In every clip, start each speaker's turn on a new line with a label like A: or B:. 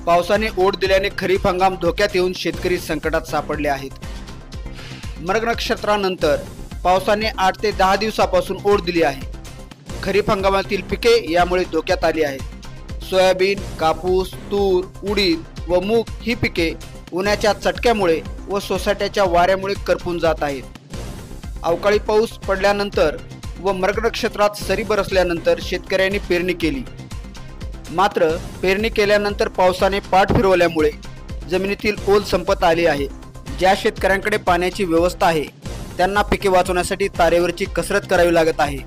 A: पावसाने ओढ दिल्याने खरीप हंगाम धोक्यात येऊन शेतकरी संकटात सापडले आहेत। मृग नक्षत्रानंतर पावसाने 8 ते 10 दिवसापासून ओढ दिली आहे। खरीप हंगामातील पिके यामुळे धोक्यात आली आहेत। सोयाबीन, कापूस, तूर, उडीद व मूग ही पिके उन्हाच्या चटक्यामुळे व सोसाट्याच्या वाऱ्यामुळे करपून जात आहेत। अवकाळी पाऊस पडल्यानंतर व मृग नक्षत्रात सरी बरसल्यानंतर शेतकऱ्यांनी पेरणी केली। मात्र पेरणी केल्यानंतर पावसाने पाठ फिरवल्यामुळे जमिनीतील ओल संपत आली आहे। ज्या शेतकऱ्यांकडे पाण्याची व्यवस्था आहे त्यांना पिके वाचवण्यासाठी तारेवरची कसरत करावी लागत आहे,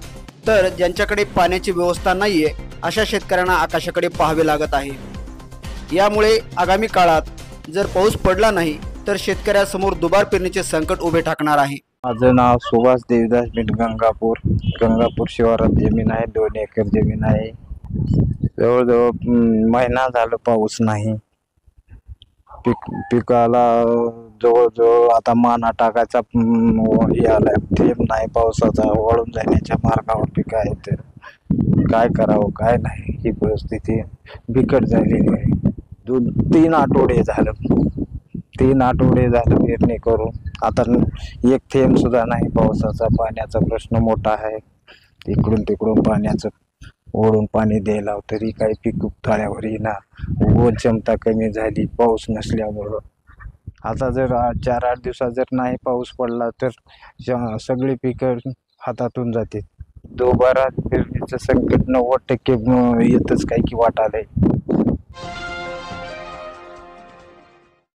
A: तर ज्यांच्याकडे पाण्याची व्यवस्था नाहीये अशा शेतकऱ्यांना आकाशाकडे पाहावे लागत आहे। यामुळे आगामी काळात जर पाऊस पडला नाही तर शेतकऱ्यासमोर दुबार पेरणीचे संकट उभे ठाकणार आहे।
B: माझं नाव सुभाष देवदास बीट गंगापूर शिवारात जमीन आहे। 2 एकर जमीन आहे। जवळजवळ महिना झालं पाऊस नाही। पिकाला जवळजवळ आता माना टाकायचा आलाय, थेंब नाही पावसाचा। वाळून जाण्याच्या मार्गावर पीक आहेत। काय करावं काय नाही ही परिस्थिती बिकट झालेली आहे। 3 आठवडे झालं पेरणी करून, आता एक थेंब सुद्धा नाही पावसाचा। पाण्याचा प्रश्न मोठा आहे। इकडून तिकडून पाण्याचं ओढून पाणी द्यायला तरी काही पीक तळ्यावर येणार। ओल क्षमता कमी झाली पाऊस नसल्यामुळं। आता जर 4-8 दिवसात जर नाही पाऊस पडला तर सगळी पिकं हातातून जातील। दुबारा पेरणीचं संकट 90% येतच काय की वाटालंय।